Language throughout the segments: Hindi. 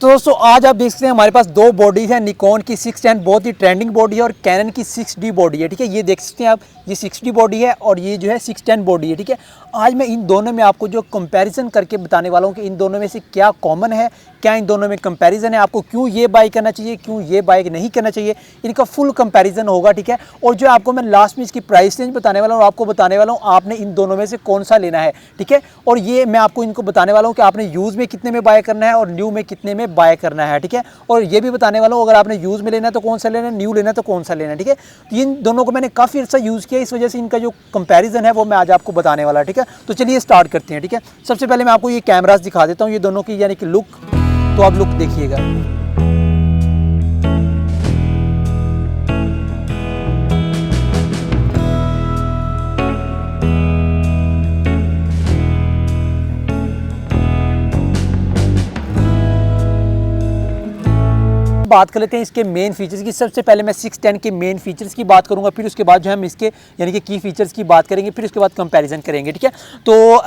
तो दोस्तों आज आप देख सकते हैं हमारे पास दो बॉडीज़ हैं, निकॉन की 610 बहुत ही ट्रेंडिंग बॉडी है और कैनन की 6D बॉडी है। ठीक है, ये देख सकते हैं आप, ये 6D बॉडी है और ये जो है 610 बॉडी है। ठीक है, आज मैं इन दोनों में आपको जो कंपैरिजन करके बताने वाला हूँ कि इन दोनों में से क्या कॉमन है, क्या इन दोनों में कंपैरिजन है, आपको क्यों ये बाय करना चाहिए, क्यों ये बाय नहीं करना चाहिए, इनका फुल कंपैरिजन होगा। ठीक है, और जो आपको मैं लास्ट में इसकी प्राइस रेंज बताने वाला हूँ, आपको बताने वाला हूँ आपने इन दोनों में से कौन सा लेना है। ठीक है, और ये मैं आपको इनको बताने वाला हूँ कि आपने यूज़ में कितने में बाय करना है और न्यू में कितने में बाय करना है। ठीक है, और ये भी बताने वाला हूँ अगर आपने यूज़ में लेना है तो कौन सा लेना है, न्यू लेना है तो कौन सा लेना है। ठीक है, तो इन दोनों को मैंने काफ़ी अच्छा यूज़ किया, इस वजह से इनका जो कंपैरिजन है वो मैं आज आपको बताने वाला है। ठीक है, तो चलिए स्टार्ट करते हैं। ठीक है, सबसे पहले मैं आपको ये कैमरास दिखा देता हूँ, ये दोनों की यानी कि लुक, तो आप लुक देखिएगा। बात कर लेते हैं इसके मेन फीचर्स की। सबसे पहले मैं 610 के मेन फीचर्स की बात करूंगा, फिर उसके बाद जो हम इसके यानी कि की फीचर्स की बात करेंगे, फिर उसके बाद कंपैरिजन करेंगे। ठीक है, तो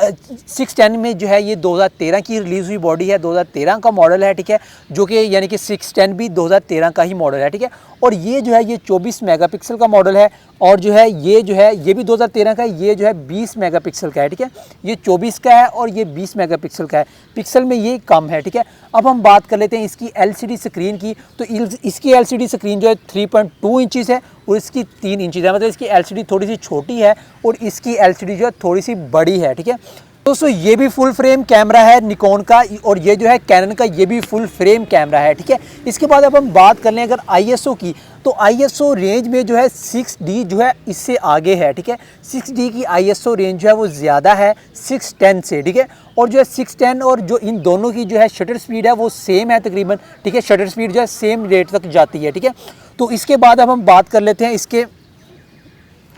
610 में जो है ये 2013 की रिलीज़ हुई बॉडी है, 2013 का मॉडल है। ठीक है, जो कि यानी कि 610 भी 2013 का ही मॉडल है। ठीक है, और ये जो है ये 24 मेगापिक्सल का मॉडल है और जो है ये भी 2013 का है, ये जो है 20 मेगापिक्सल का है। ठीक है, ये 24 का है और ये 20 मेगापिक्सल का है, पिक्सल में ये कम है। ठीक है, अब हम बात कर लेते हैं इसकी LCD स्क्रीन की। तो इसकी LCD स्क्रीन जो है 3.2 इंचज़ है और इसकी 3 इंचज़ है, मतलब इसकी LCD थोड़ी सी छोटी है और इसकी LCD जो है थोड़ी सी बड़ी है। ठीक है, दोस्तों ये भी फुल फ्रेम कैमरा है निकॉन का और ये जो है कैनन का, ये भी फुल फ्रेम कैमरा है। ठीक है, इसके बाद अब हम बात कर लें अगर ISO की, तो ISO रेंज में जो है 6D जो है इससे आगे है। ठीक है, 6D की ISO रेंज जो है वो ज़्यादा है 610 से। ठीक है, और जो है 610 और जो इन दोनों की जो है शटर स्पीड है वो सेम है तकरीबन। ठीक है, शटर स्पीड जो है सेम रेट तक जाती है। ठीक है, तो इसके बाद अब हम बात कर लेते हैं इसके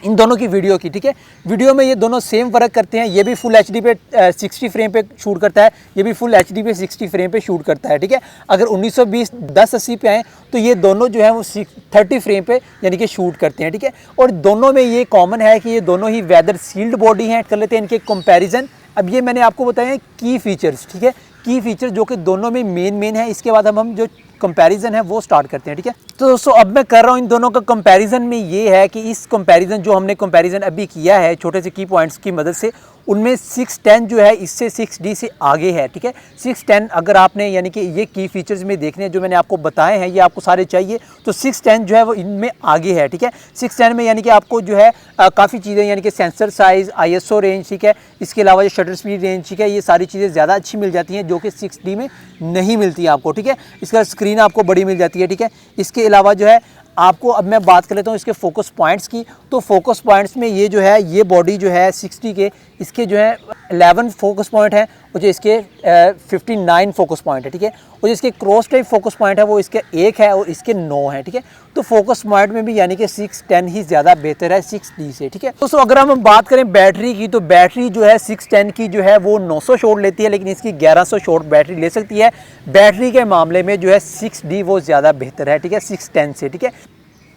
इन दोनों की वीडियो की। ठीक है, वीडियो में ये दोनों सेम वर्क करते हैं, ये भी फुल HD पे 60 फ्रेम पे शूट करता है, ये भी फुल HD पे 60 फ्रेम पे शूट करता है। ठीक है, अगर 1920 1080 पे आए तो ये दोनों जो है वो 30 फ्रेम पे यानी कि शूट करते हैं। ठीक है, और दोनों में ये कॉमन है कि ये दोनों ही वेदर सील्ड बॉडी हैं। कर लेते हैं इनके कंपैरिजन। अब ये मैंने आपको बताया की फीचर्स। ठीक है, की फीचर जो कि दोनों में मेन है। इसके बाद हम जो कंपैरिजन है वो स्टार्ट करते हैं। ठीक है, तो दोस्तों अब मैं कर रहा हूँ इन दोनों का कंपैरिजन में ये है कि इस कंपैरिजन जो हमने कंपैरिजन अभी किया है छोटे से की पॉइंट्स की मदद से, उनमें 610 जो है इससे 6D से आगे है। ठीक है, 610 अगर आपने यानी कि ये की फीचर्स में देखने हैं जो मैंने आपको बताए हैं, ये आपको सारे चाहिए, तो 610 जो है वो इनमें आगे है। ठीक है, 610 में यानी कि आपको जो है काफ़ी चीज़ें यानी कि सेंसर साइज़, ISO रेंज, ठीक है, इसके अलावा जो शटर स्पीड रेंज, ठीक है, ये सारी चीज़ें ज़्यादा अच्छी मिल जाती हैं जो कि 6D में नहीं मिलती है आपको। ठीक है, इसका स्क्रीन आपको बड़ी मिल जाती है। ठीक है, इसके अलावा जो है आपको, अब मैं बात कर लेता हूँ इसके फोकस पॉइंट्स की। तो फोकस पॉइंट्स में ये जो है ये बॉडी जो है 60 के, इसके जो है 11 फोकस पॉइंट है और जो इसके 59 फोकस पॉइंट है। ठीक है, और जो इसके क्रॉस टाइप फोकस पॉइंट है वो इसके 1 है और इसके 9 है। ठीक है, तो फोकस पॉइंट में भी यानी कि 610 ही ज़्यादा बेहतर है 6D से। ठीक है, दोस्तों अगर हम बात करें बैटरी की, तो बैटरी जो है 610 की जो है वो 900 शॉट लेती है, लेकिन इसकी 1100 शॉट बैटरी ले सकती है। बैटरी के मामले में जो है 6D वो ज़्यादा बेहतर है। ठीक है, 610 से। ठीक है,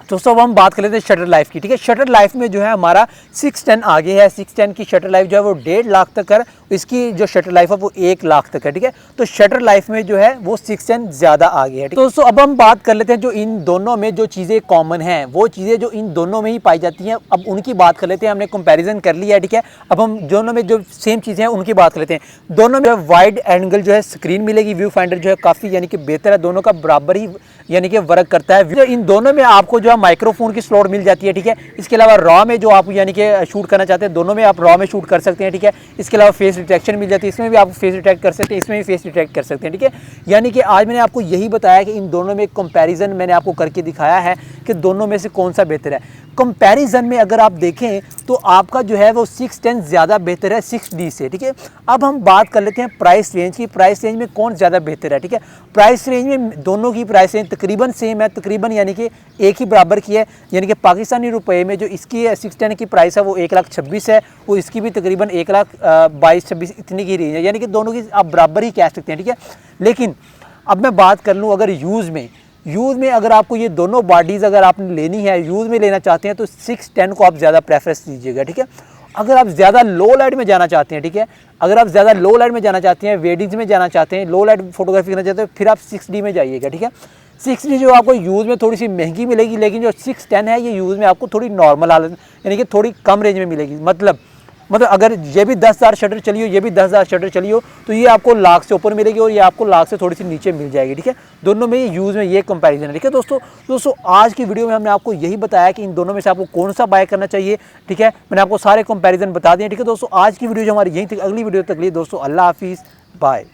दोस्तों अब हम बात कर लेते हैं शटर लाइफ की। ठीक है, शटर लाइफ में जो है हमारा 610 आगे है। 610 की शटर लाइफ जो है वो 1.5 लाख तक है, इसकी जो शटर लाइफ है वो 1 लाख तक है। ठीक है, तो शटर लाइफ में जो है वो 610 ज़्यादा आगे है। तो दोस्तों अब हम बात कर लेते हैं जो इन दोनों में जो चीज़ें कॉमन हैं, वो चीज़ें जो इन दोनों में ही पाई जाती हैं, अब उनकी बात कर लेते हैं। हमने कंपैरिजन कर लिया है। ठीक है, अब हम दोनों में जो सेम चीज़ें हैं उनकी बात कर लेते हैं। दोनों में वाइड एंगल जो है स्क्रीन मिलेगी, व्यू फाइंडर जो है काफ़ी यानी कि बेहतर है, दोनों का बराबर ही यानी कि वर्क करता है। इन दोनों में आपको जो है माइक्रोफोन की स्लॉट मिल जाती है। ठीक है, इसके अलावा रॉ में जो आप यानी कि शूट करना चाहते हैं, दोनों में आप रॉ में शूट कर सकते हैं। ठीक है, इसके अलावा फेस डिटेक्शन मिल जाती है, इसमें भी आप फेस डिटेक्ट कर सकते हैं, इसमें भी फेस डिटेक्ट कर सकते हैं। ठीक है, यानी कि आज मैंने आपको यही बताया कि इन दोनों में कंपैरिजन मैंने आपको करके दिखाया है कि दोनों में से कौन सा बेहतर है। कंपैरिजन में अगर आप देखें तो आपका जो है वो 610 ज़्यादा बेहतर है 6D से। ठीक है, अब हम बात कर लेते हैं प्राइस रेंज की। प्राइस रेंज में कौन ज़्यादा बेहतर है। ठीक है, प्राइस रेंज में दोनों की प्राइस रेंज तकरीबन सेम है, तकरीबन यानी कि एक ही बराबर की है। यानी कि पाकिस्तानी रुपए में जो इसकी 610 की प्राइस है वो 1,26,000 है, वो इसकी भी तकरीबन 1,22,26 इतनी की रेंज है, यानी कि दोनों की आप बराबर ही कह सकते हैं। ठीक है, लेकिन अब मैं बात कर लूँ अगर यूज़ में अगर आपको ये दोनों बॉडीज़ अगर आपने लेनी है, यूज़ में लेना चाहते हैं, तो 610 को आप ज़्यादा प्रेफरेंस दीजिएगा। ठीक है, अगर आप ज़्यादा लो लाइट में जाना चाहते हैं, ठीक है, अगर आप ज़्यादा लो लाइट में जाना चाहते हैं, वेडिंग्स में जाना चाहते हैं, लो लाइट फोटोग्राफी करना चाहते हैं, फिर आप 6D में जाइएगा, ठीक है। 6D जो आपको यूज़ में थोड़ी सी महंगी मिलेगी, लेकिन जो 610 है ये यूज़ में आपको थोड़ी नॉर्मल हालत यानी कि थोड़ी कम रेंज में मिलेगी। मतलब अगर ये भी 10,000 शटर चली हो, ये भी 10,000 शटर चली हो, तो ये आपको लाख से ऊपर मिलेगी और ये आपको लाख से थोड़ी सी नीचे मिल जाएगी, ठीक है। दोनों में यूज़ में ये कंपैरिजन है, ठीक है दोस्तों आज की वीडियो में हमने आपको यही बताया कि इन दोनों में से आपको कौन सा बाय करना चाहिए, ठीक है। मैंने आपको सारे कंपैरिजन बता दिए, ठीक है दोस्तों। आज की वीडियो जो हमारी यही थी, अगली वीडियो तक लिए दोस्तों अल्लाह हाफिज़, बाय।